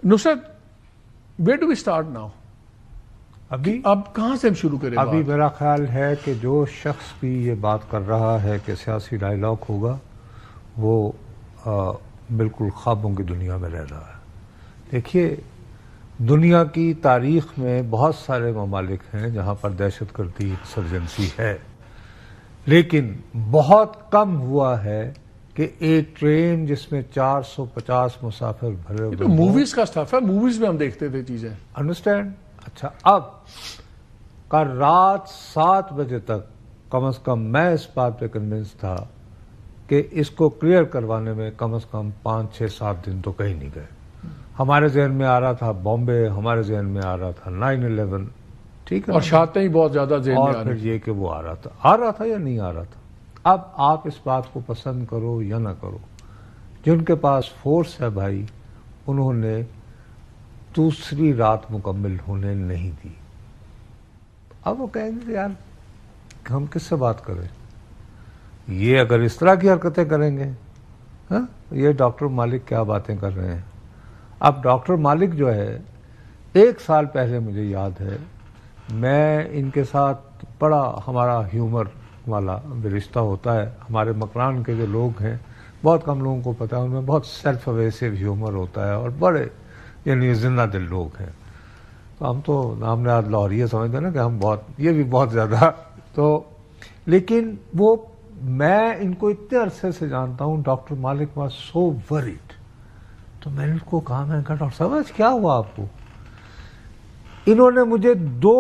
Nusrat where do we start now؟ اب کہاں سے ہم شروع کریں؟ ابھی میرا خیال ہے کہ جو شخص بھی یہ بات کر رہا ہے کہ سیاسی ڈائیلاگ ہوگا وہ بالکل خوابوں کی دنیا میں رہ رہا ہے۔ دیکھیے، دنیا کی تاریخ میں بہت سارے ممالک ہیں جہاں پر دہشت گردی انسرجنسی ہے، لیکن بہت کم ہوا ہے کہ ایک ٹرین جس میں 450 مسافر بھرے ہوئے، تو موویز کا سٹف ہے، موویز میں ہم دیکھتے تھے چیزیں۔ انڈرسٹینڈ؟ اچھا، اب کل رات 7 بجے تک کم از کم میں اس بات پہ کنونس تھا کہ اس کو کلیئر کروانے میں کم از کم 5 6 7 دن تو کہیں نہیں گئے۔ ہمارے ذہن میں آ رہا تھا بامبے، ہمارے ذہن میں آ رہا تھا 9/11، ٹھیک ہے، اور شاعتیں ہی بہت زیادہ ذہن میں اور آ پھر رہی۔ یہ کہ وہ آ رہا تھا یا نہیں آ رہا تھا۔ اب آپ اس بات کو پسند کرو یا نہ کرو، جن کے پاس فورس ہے بھائی، انہوں نے دوسری رات مکمل ہونے نہیں دی۔ اب وہ کہیں گے یار ہم کس سے بات کریں، یہ اگر اس طرح کی حرکتیں کریں گے، ہاں، یہ ڈاکٹر مالک کیا باتیں کر رہے ہیں۔ اب ڈاکٹر مالک جو ہے، 1 سال پہلے مجھے یاد ہے، میں ان کے ساتھ بڑا ہمارا ہیومر والا رشتہ ہوتا ہے۔ ہمارے مکران کے جو لوگ ہیں، بہت کم لوگوں کو پتہ ہے، ان میں بہت سیلف اویسو ہیومر ہوتا ہے اور بڑے یعنی زندہ دل لوگ ہیں۔ تو ہم تو نام نہاد لاہوریہ سمجھتے ہیں نا کہ ہم بہت، یہ بھی بہت زیادہ تو، لیکن وہ میں ان کو اتنے عرصے سے جانتا ہوں۔ Doctor Malik was so word, تو میں نے ان کو کہا، میں نے کہا ڈاکٹر صاحب آج کیا ہوا آپ کو؟ انہوں نے مجھے 2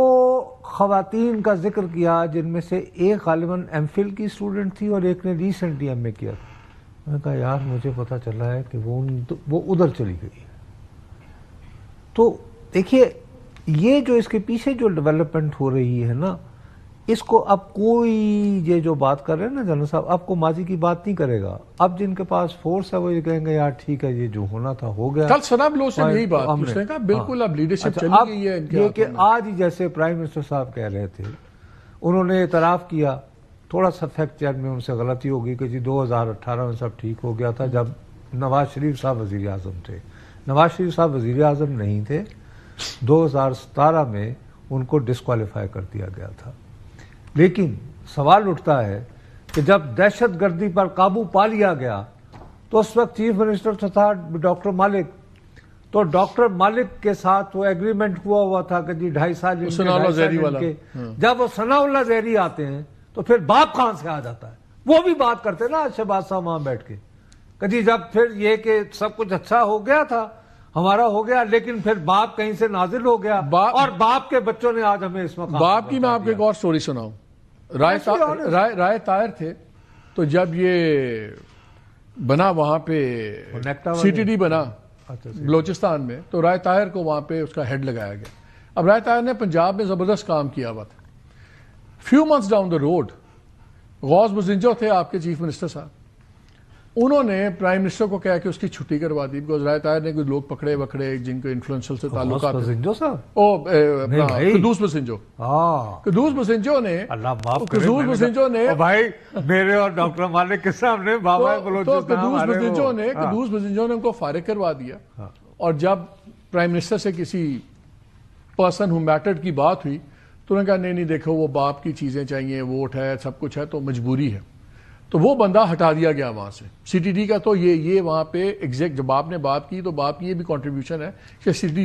خواتین کا ذکر کیا جن میں سے ایک غالباً ایم فل کی اسٹوڈنٹ تھی اور ایک نے ریسنٹلی ایم اے کیا تھا۔ میں نے کہا یار مجھے پتا چلا ہے کہ وہ ادھر چلی گئی ہے۔ تو دیکھیے، یہ جو اس کے پیچھے جو ڈیولپمنٹ ہو رہی ہے نا، اس کو اب کوئی یہ جو بات کر رہے ہیں نا جنرل صاحب، اب کو ماضی کی بات نہیں کرے گا۔ اب جن کے پاس فورس ہے وہ یہ کہیں گے یار ٹھیک ہے، یہ جو ہونا تھا ہو گیا۔ کل ثنا بلوچ سے یہی بات اس نے کہا، بالکل اب لیڈرشپ چلی گئی ہے ان کے یہ ہاتھوں کہ میں۔ آج ہی جیسے پرائم منسٹر صاحب کہہ رہے تھے، انہوں نے اعتراف کیا، تھوڑا سا فیکٹ چیک میں ان سے غلطی ہوگی کہ جی 2018 میں سب ٹھیک ہو گیا تھا جب نواز شریف صاحب وزیر اعظم تھے۔ نواز شریف صاحب وزیر اعظم نہیں تھے، 2017 میں ان کو ڈسکوالیفائی کر دیا گیا تھا۔ لیکن سوال اٹھتا ہے کہ جب دہشت گردی پر قابو پا لیا گیا تو اس وقت چیف منسٹر تھا ڈاکٹر مالک، تو ڈاکٹر مالک کے ساتھ وہ ایگریمنٹ ہوا تھا کہ جی 2.5 سال ثناء اللہ زہری والا۔ جب وہ ثناء اللہ زہری آتے ہیں تو پھر باپ کہاں سے آ جاتا ہے؟ وہ بھی بات کرتے نا شہباز صاحب وہاں بیٹھ کے کہ جی جب پھر یہ کہ سب کچھ اچھا ہو گیا تھا، ہمارا ہو گیا، لیکن پھر باپ کہیں سے نازل ہو گیا اور باپ کے بچوں نے آج ہمیں اس مقام۔ باپ کی میں آپ کو ایک اور سٹوری سناؤں۔ رائے طاہر تھے، تو جب یہ بنا وہاں پہ سی ٹی ڈی بنا بلوچستان میں، تو رائے طاہر کو وہاں پہ اس کا ہیڈ لگایا گیا۔ اب رائے طاہر نے پنجاب میں زبردست کام کیا ہوا تھا۔ Few months down the road غوث بزنجو تھے آپ کے چیف منسٹر صاحب، انہوں نے پرائم منسٹر کو کہا کہ اس کی چھٹی کروا دی، بیکاز رائے طاہر نے کچھ لوگ پکڑے وکڑے جن کو انفلوئنشل سے تعلقات تھے۔ قدوس بزنجو، قدوس بزنجو نے، اللہ معاف کرے، قدوس بزنجو نے بھائی میرے اور ڈاکٹر مالک کے سامنے بابا قدوس بزنجو نے ان کو فارغ کروا دیا۔ اور جب پرائم منسٹر سے کسی پرسن ہو میٹرڈ کی بات ہوئی تو انہوں نے کہا نہیں دیکھو وہ باپ کی چیزیں چاہیے، ووٹ ہے، سب کچھ ہے، تو مجبوری ہے۔ تو وہ بندہ ہٹا دیا گیا وہاں سے سی ٹی ڈی کا۔ تو یہ وہاں پہ ایگزیکٹ جب باپ نے بات کی تو باپ کی یہ بھی کنٹریبیوشن ہے کہ سی ٹی